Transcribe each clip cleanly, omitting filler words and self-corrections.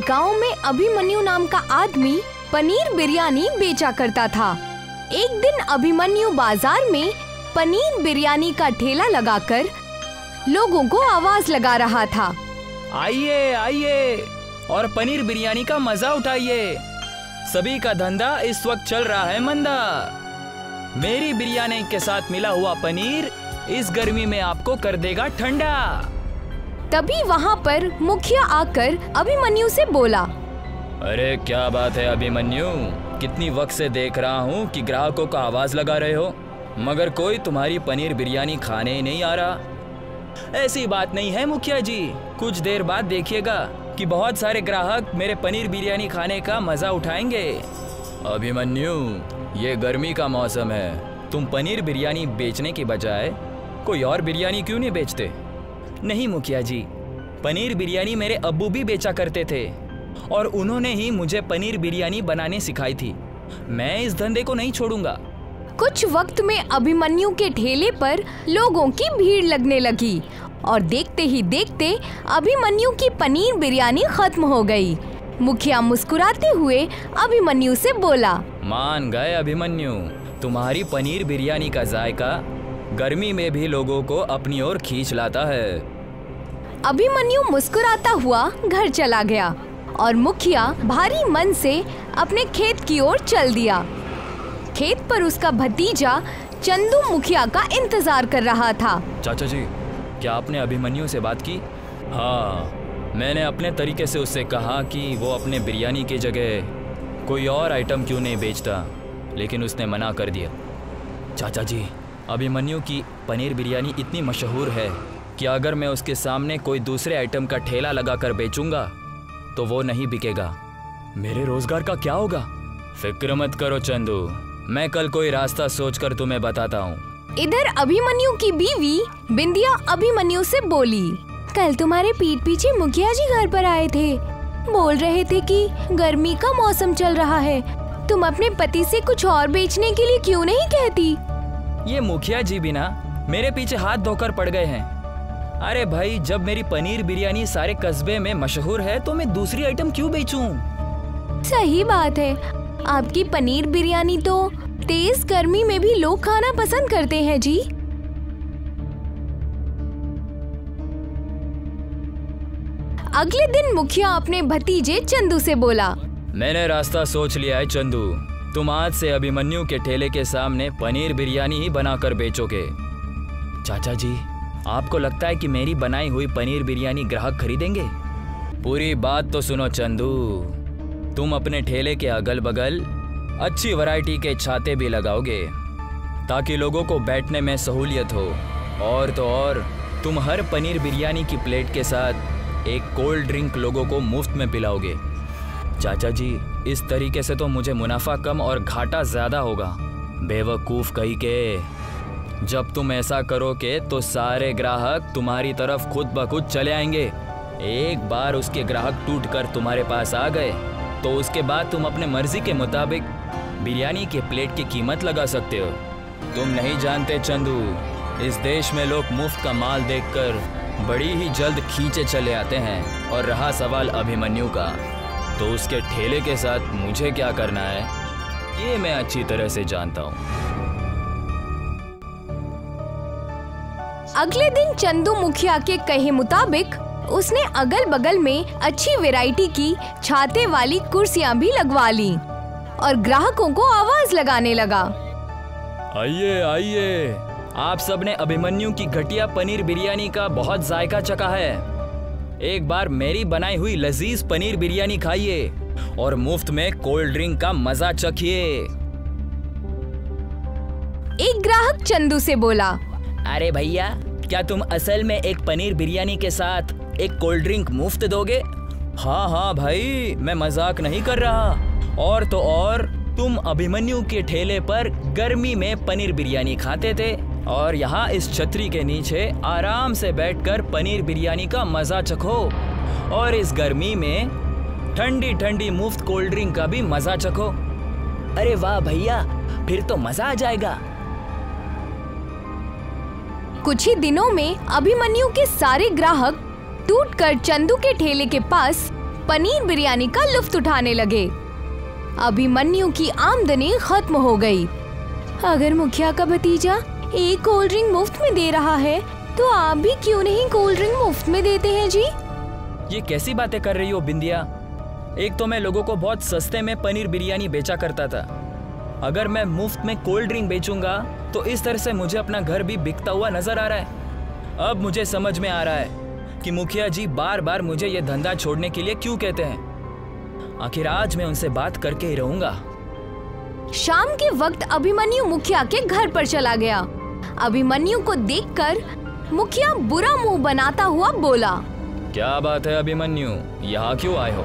गांव में अभिमन्यु नाम का आदमी पनीर बिरयानी बेचा करता था। एक दिन अभिमन्यु बाजार में पनीर बिरयानी का ठेला लगाकर लोगों को आवाज लगा रहा था, आइए आइए और पनीर बिरयानी का मजा उठाइए। सभी का धंधा इस वक्त चल रहा है मंदा। मेरी बिरयानी के साथ मिला हुआ पनीर इस गर्मी में आपको कर देगा ठंडा। तभी वहाँ पर मुखिया आकर अभिमन्यु से बोला, अरे क्या बात है अभिमन्यु, कितनी वक्त से देख रहा हूँ कि ग्राहकों का आवाज लगा रहे हो, मगर कोई तुम्हारी पनीर बिरयानी खाने ही नहीं आ रहा। ऐसी बात नहीं है मुखिया जी, कुछ देर बाद देखिएगा कि बहुत सारे ग्राहक मेरे पनीर बिरयानी खाने का मजा उठाएंगे। अभिमन्यु, ये गर्मी का मौसम है, तुम पनीर बिरयानी बेचने की बजाय कोई और बिरयानी क्यों नहीं बेचते? नहीं मुखिया जी, पनीर बिरयानी मेरे अब्बू भी बेचा करते थे और उन्होंने ही मुझे पनीर बिरयानी बनाने सिखाई थी। मैं इस धंधे को नहीं छोड़ूंगा। कुछ वक्त में अभिमन्यु के ठेले पर लोगों की भीड़ लगने लगी और देखते ही देखते अभिमन्यु की पनीर बिरयानी खत्म हो गई। मुखिया मुस्कुराते हुए अभिमन्यु से बोला, मान गए अभिमन्यु, तुम्हारी पनीर बिरयानी का जायका गर्मी में भी लोगों को अपनी ओर खींच लाता है। अभिमन्यु मुस्कुराता हुआ घर चला गया और मुखिया भारी मन से अपने खेत की ओर चल दिया। खेत पर उसका भतीजा चंदू मुखिया का इंतजार कर रहा था। चाचा जी, क्या आपने अभिमन्यु से बात की? हाँ, मैंने अपने तरीके से उससे कहा कि वो अपने बिरयानी की जगह कोई और आइटम क्यों नहीं बेचता, लेकिन उसने मना कर दिया। चाचा जी, अभिमन्यु की पनीर बिरयानी इतनी मशहूर है कि अगर मैं उसके सामने कोई दूसरे आइटम का ठेला लगाकर बेचूंगा तो वो नहीं बिकेगा। मेरे रोजगार का क्या होगा? फिक्र मत करो चंदू, मैं कल कोई रास्ता सोचकर तुम्हें बताता हूँ। इधर अभिमन्यु की बीवी बिंदिया अभिमन्यु से बोली, कल तुम्हारे पीठ पीछे मुखिया जी घर पर आए थे, बोल रहे थे कि गर्मी का मौसम चल रहा है, तुम अपने पति से कुछ और बेचने के लिए क्यों नहीं कहती? ये मुखिया जी भी ना मेरे पीछे हाथ धोकर पड़ गए हैं। अरे भाई, जब मेरी पनीर बिरयानी सारे कस्बे में मशहूर है तो मैं दूसरी आइटम क्यों बेचूं? सही बात है, आपकी पनीर बिरयानी तो तेज गर्मी में भी लोग खाना पसंद करते हैं जी। अगले दिन मुखिया अपने भतीजे चंदू से बोला, मैंने रास्ता सोच लिया है चंदू, तुम आज से अभिमन्यु के ठेले के सामने पनीर बिरयानी ही बनाकर बेचोगे। चाचा जी, आपको लगता है कि मेरी बनाई हुई पनीर बिरयानी ग्राहक खरीदेंगे? पूरी बात तो सुनो चंदू, तुम अपने ठेले के अगल बगल अच्छी वैरायटी के छाते भी लगाओगे ताकि लोगों को बैठने में सहूलियत हो, और तो और तुम हर पनीर बिरयानी की प्लेट के साथ एक कोल्ड ड्रिंक लोगों को मुफ्त में पिलाओगे। चाचा जी, इस तरीके से तो मुझे मुनाफा कम और घाटा ज्यादा होगा। बेवकूफ़ कहीं के, जब तुम ऐसा करोगे तो सारे ग्राहक तुम्हारी तरफ खुद ब खुद चले आएंगे। एक बार उसके ग्राहक टूटकर तुम्हारे पास आ गए तो उसके बाद तुम अपने मर्जी के मुताबिक बिरयानी के प्लेट की कीमत लगा सकते हो। तुम नहीं जानते चंदू, इस देश में लोग मुफ्त का माल देखकर बड़ी ही जल्द खींचे चले आते हैं। और रहा सवाल अभिमन्यु का, तो उसके ठेले के साथ मुझे क्या करना है ये मैं अच्छी तरह से जानता हूँ। अगले दिन चंदू मुखिया के कहे मुताबिक उसने अगल बगल में अच्छी वैरायटी की छाते वाली कुर्सियां भी लगवा ली और ग्राहकों को आवाज लगाने लगा, आइए आइए, आप सबने अभिमन्यु की घटिया पनीर बिरयानी का बहुत जायका चखा है। एक बार मेरी बनाई हुई लजीज पनीर बिरयानी खाइए और मुफ्त में कोल्ड ड्रिंक का मजा चखिए। एक ग्राहक चंदू से बोला, अरे भैया, क्या तुम असल में एक पनीर बिरयानी के साथ एक कोल्ड ड्रिंक मुफ्त दोगे? हाँ हाँ भाई, मैं मजाक नहीं कर रहा। और तो और तुम अभिमन्यु के ठेले पर गर्मी में पनीर बिरयानी खाते थे और यहाँ इस छतरी के नीचे आराम से बैठकर पनीर बिरयानी का मजा चखो, और इस गर्मी में ठंडी ठंडी मुफ्त कोल्ड ड्रिंक का भी मजा चखो। अरे वाह भैया, फिर तो मजा आ जाएगा। कुछ ही दिनों में अभिमन्यु के सारे ग्राहक टूटकर चंदू के ठेले के पास पनीर बिरयानी का लुत्फ उठाने लगे। अभिमन्यु की आमदनी खत्म हो गई। अगर मुखिया का भतीजा एक कोल्ड ड्रिंक मुफ्त में दे रहा है तो आप भी क्यों नहीं कोल्ड ड्रिंक मुफ्त में देते हैं जी? ये कैसी बातें कर रही हो बिंदिया? एक तो मैं लोगों को बहुत सस्ते में पनीर बिरयानी बेचा करता था। अगर मैं मुफ्त में कोल्ड ड्रिंक बेचूंगा तो इस तरह से मुझे अपना घर भी बिकता हुआ नजर आ रहा है। अब मुझे समझ में आ रहा है कि मुखिया जी बार बार मुझे ये धंधा छोड़ने के लिए क्यों कहते हैं। आखिर आज मैं उनसे बात करके ही रहूंगा। शाम के वक्त अभिमन्यु मुखिया के घर पर चला गया। अभिमन्यु को देखकर मुखिया बुरा मुंह बनाता हुआ बोला, क्या बात है अभिमन्यु, यहाँ क्यों आए हो?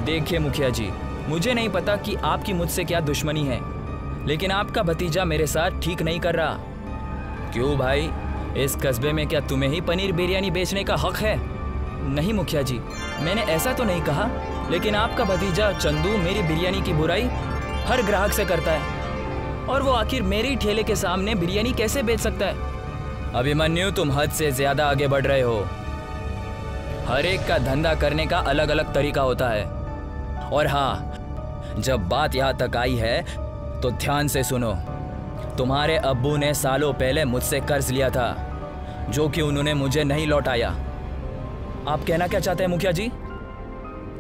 देखिए मुखिया जी, मुझे नहीं पता कि आपकी मुझसे क्या दुश्मनी है, लेकिन आपका भतीजा मेरे साथ ठीक नहीं कर रहा। क्यों भाई, इस कस्बे में क्या तुम्हें ही पनीर बिरयानी बेचने का हक है? नहीं मुखिया जी, मैंने ऐसा तो नहीं कहा, लेकिन आपका भतीजा चंदू मेरी बिरयानी की बुराई हर ग्राहक से करता है, और वो आखिर मेरे ही ठेले के सामने बिरयानी कैसे बेच सकता है? अभिमन्यु, तुम हद से ज्यादा आगे बढ़ रहे हो। हर एक का धंधा करने का अलग अलग तरीका होता है। और हाँ, जब बात यहाँ तक आई है तो ध्यान से सुनो। तुम्हारे अब्बू ने सालों पहले मुझसे कर्ज लिया था, जो कि उन्होंने मुझे नहीं लौटाया। आप कहना क्या चाहते हैं मुखिया जी?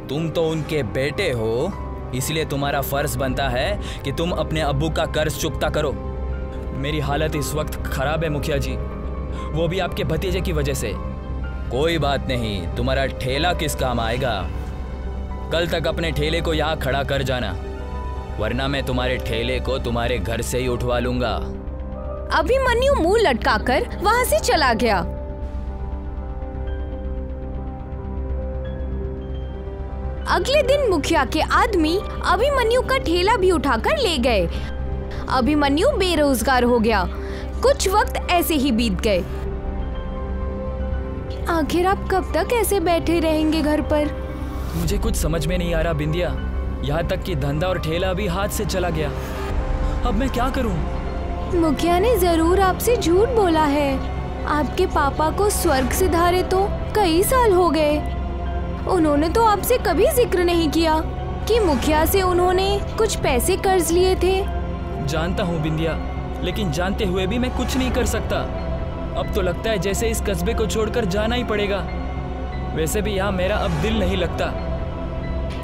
तुम तो उनके बेटे हो, इसलिए तुम्हारा फर्ज बनता है कि तुम अपने अब्बू का कर्ज चुकता करो। मेरी हालत इस वक्त खराब है मुखिया जी, वो भी आपके भतीजे की वजह से। कोई बात नहीं, तुम्हारा ठेला किस काम आएगा? कल तक अपने ठेले को यहाँ खड़ा कर जाना, वरना मैं तुम्हारे ठेले को तुम्हारे घर से ही उठवा लूंगा। अभिमन्यु मुंह लटकाकर वहाँ से चला गया। अगले दिन मुखिया के आदमी अभिमन्यु का ठेला भी उठाकर ले गए। अभिमन्यु बेरोजगार हो गया। कुछ वक्त ऐसे ही बीत गए। आखिर आप कब तक ऐसे बैठे रहेंगे घर पर? मुझे कुछ समझ में नहीं आ रहा बिंदिया, यहाँ तक कि धंधा और ठेला भी हाथ से चला गया। अब मैं क्या करूं? मुखिया ने जरूर आपसे झूठ बोला है। आपके पापा को स्वर्ग सिधारे तो कई साल हो गए। उन्होंने तो आपसे कभी जिक्र नहीं किया कि मुखिया से उन्होंने कुछ पैसे कर्ज लिए थे। जानता हूँ बिंदिया, लेकिन जानते हुए भी मैं कुछ नहीं कर सकता। अब तो लगता है जैसे इस कस्बे को छोड़कर जाना ही पड़ेगा। वैसे भी यहाँ मेरा अब दिल नहीं लगता।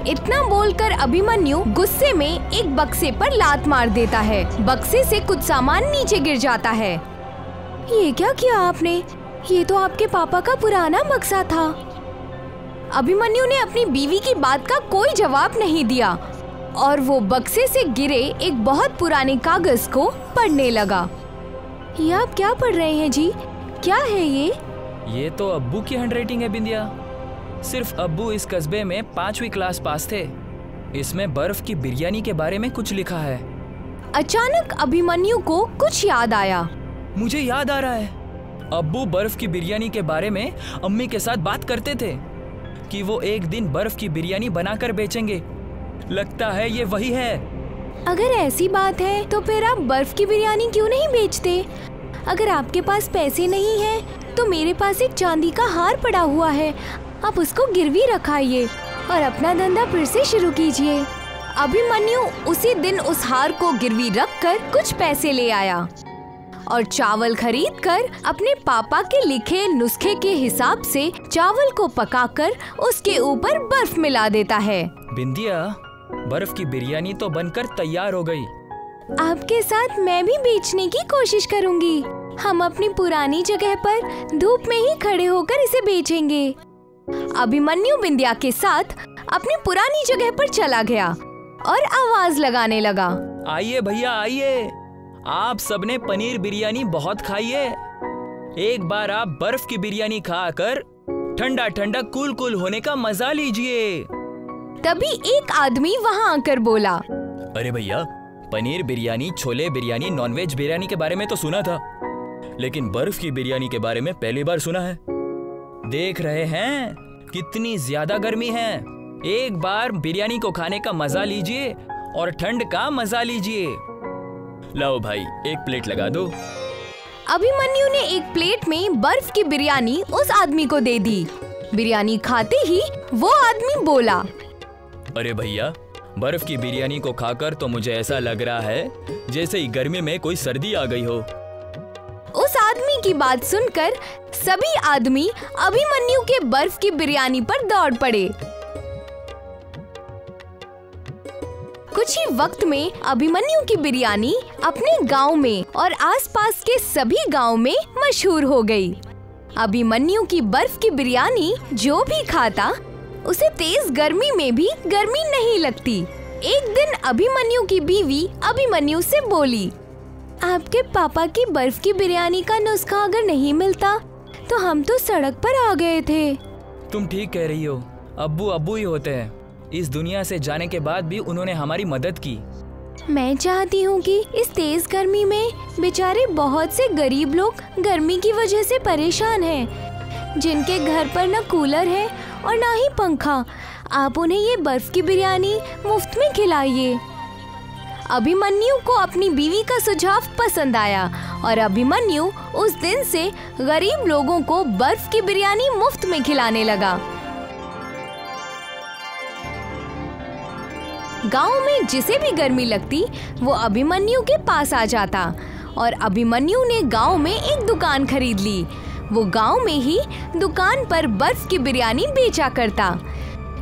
इतना बोलकर अभिमन्यु गुस्से में एक बक्से पर लात मार देता है। बक्से से कुछ सामान नीचे गिर जाता है। ये क्या किया आपने? ये तो आपके पापा का पुराना बक्सा था। अभिमन्यु ने अपनी बीवी की बात का कोई जवाब नहीं दिया और वो बक्से से गिरे एक बहुत पुराने कागज को पढ़ने लगा। ये आप क्या पढ़ रहे हैं जी? क्या है ये? ये तो अब्बू की हैंडराइटिंग है बिंदिया। सिर्फ अब्बू इस कस्बे में 5वीं क्लास पास थे। इसमें बर्फ की बिरयानी के बारे में कुछ लिखा है। अचानक अभिमन्यु को कुछ याद आया। मुझे याद आ रहा है, अब्बू बर्फ की बिरयानी के बारे में अम्मी के साथ बात करते थे कि वो एक दिन बर्फ की बिरयानी बनाकर बेचेंगे। लगता है ये वही है। अगर ऐसी बात है तो फिर आप बर्फ की बिरयानी क्यों नहीं बेचते? अगर आपके पास पैसे नहीं हैं तो मेरे पास एक चांदी का हार पड़ा हुआ है, आप उसको गिरवी रखाइए और अपना धंधा फिर से शुरू कीजिए। अभिमन्यु उसी दिन उस हार को गिरवी रखकर कुछ पैसे ले आया और चावल खरीदकर अपने पापा के लिखे नुस्खे के हिसाब से चावल को पकाकर उसके ऊपर बर्फ मिला देता है। बिंदिया, बर्फ की बिरयानी तो बनकर तैयार हो गई। आपके साथ मैं भी बेचने की कोशिश करूंगी। हम अपनी पुरानी जगह पर धूप में ही खड़े होकर इसे बेचेंगे। अभिमन्यु बिंदिया के साथ अपनी पुरानी जगह पर चला गया और आवाज लगाने लगा, आइए भैया आइए, आप सबने पनीर बिरयानी बहुत खाई है। एक बार आप बर्फ की बिरयानी खाकर ठंडा ठंडा कूल कूल होने का मजा लीजिए। तभी एक आदमी वहाँ आकर बोला, अरे भैया, पनीर बिरयानी, छोले बिरयानी, नॉनवेज बिरयानी के बारे में तो सुना था, लेकिन बर्फ की बिरयानी के बारे में पहली बार सुना है। देख रहे हैं कितनी ज्यादा गर्मी है। एक बार बिरयानी को खाने का मजा लीजिए और ठंड का मजा लीजिए। लाओ भाई, एक प्लेट लगा दो। अभिमन्यु ने एक प्लेट में बर्फ की बिरयानी उस आदमी को दे दी। बिरयानी खाते ही वो आदमी बोला, अरे भैया, बर्फ की बिरयानी को खाकर तो मुझे ऐसा लग रहा है जैसे ही गर्मी में कोई सर्दी आ गई हो। उस आदमी की बात सुनकर सभी आदमी अभिमन्यु के बर्फ की बिरयानी पर दौड़ पड़े। कुछ ही वक्त में अभिमन्यु की बिरयानी अपने गांव में और आसपास के सभी गांव में मशहूर हो गई। अभिमन्यु की बर्फ की बिरयानी जो भी खाता उसे तेज गर्मी में भी गर्मी नहीं लगती। एक दिन अभिमन्यु की बीवी अभिमन्यु से बोली, आपके पापा की बर्फ की बिरयानी का नुस्खा अगर नहीं मिलता तो हम तो सड़क पर आ गए थे। तुम ठीक कह रही हो, अब्बू अब्बू ही होते हैं। इस दुनिया से जाने के बाद भी उन्होंने हमारी मदद की। मैं चाहती हूँ कि इस तेज गर्मी में बेचारे बहुत से गरीब लोग गर्मी की वजह से परेशान हैं, जिनके घर पर न कूलर है और न ही पंखा, आप उन्हें ये बर्फ की बिरयानी मुफ्त में खिलाइए। अभिमन्यु को अपनी बीवी का सुझाव पसंद आया और अभिमन्यु उस दिन से गरीब लोगों को बर्फ की बिरयानी मुफ्त में खिलाने लगा। गांव में जिसे भी गर्मी लगती वो अभिमन्यु के पास आ जाता और अभिमन्यु ने गांव में एक दुकान खरीद ली। वो गांव में ही दुकान पर बर्फ की बिरयानी बेचा करता।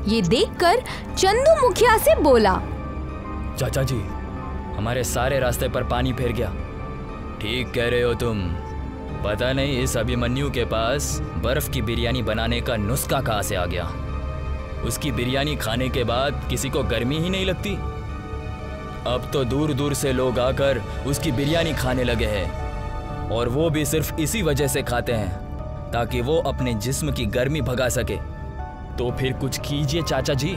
ये देखकर चंदू मुखिया से बोला, चाचा जी, हमारे सारे रास्ते पर पानी फेर गया। ठीक कह रहे हो तुम। पता नहीं इस अभिमन्यु के पास बर्फ की बिरयानी बनाने का नुस्खा कहाँ से आ गया। उसकी बिरयानी खाने के बाद किसी को गर्मी ही नहीं लगती। अब तो दूर दूर से लोग आकर उसकी बिरयानी खाने लगे हैं, और वो भी सिर्फ इसी वजह से खाते हैं ताकि वो अपने जिस्म की गर्मी भगा सके। तो फिर कुछ कीजिए चाचा जी।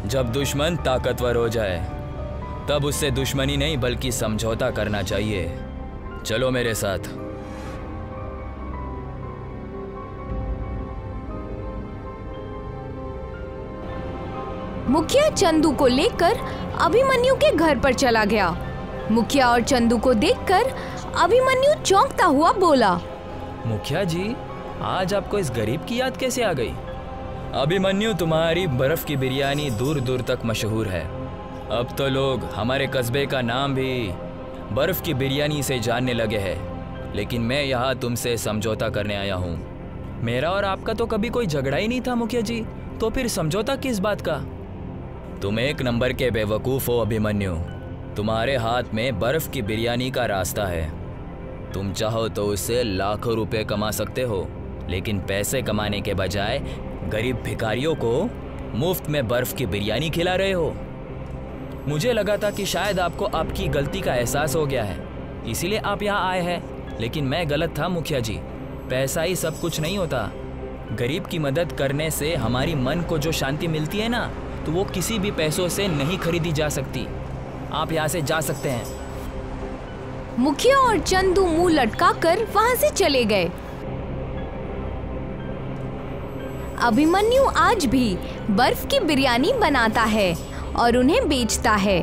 जब दुश्मन ताकतवर हो जाए तब उससे दुश्मनी नहीं बल्कि समझौता करना चाहिए। चलो मेरे साथ। मुखिया चंदू को लेकर अभिमन्यु के घर पर चला गया। मुखिया और चंदू को देखकर अभिमन्यु चौंकता हुआ बोला, मुखिया जी, आज आपको इस गरीब की याद कैसे आ गई? अभिमन्यु, तुम्हारी बर्फ की बिरयानी दूर दूर तक मशहूर है। अब तो लोग हमारे कस्बे का नाम भी बर्फ की बिरयानी से जानने लगे हैं। लेकिन मैं यहाँ तुमसे समझौता करने आया हूँ। मेरा और आपका तो कभी कोई झगड़ा ही नहीं था मुखिया जी, तो फिर समझौता किस बात का? तुम एक नंबर के बेवकूफ़ हो अभिमन्यु। तुम्हारे हाथ में बर्फ की बिरयानी का रास्ता है। तुम चाहो तो उससे लाखों रुपए कमा सकते हो, लेकिन पैसे कमाने के बजाय गरीब भिखारियों को मुफ्त में बर्फ की बिरयानी खिला रहे हो। मुझे लगा था कि शायद आपको आपकी गलती का एहसास हो गया है, इसीलिए आप यहाँ आए हैं। लेकिन मैं गलत था मुखिया जी। पैसा ही सब कुछ नहीं होता। गरीब की मदद करने से हमारी मन को जो शांति मिलती है ना, तो वो किसी भी पैसों से नहीं खरीदी जा सकती। आप यहाँ से जा सकते हैं। मुखिया और चंदू मुंह लटकाकर वहां से चले गए। अभिमन्यु आज भी बर्फ की बिरयानी बनाता है और उन्हें बेचता है।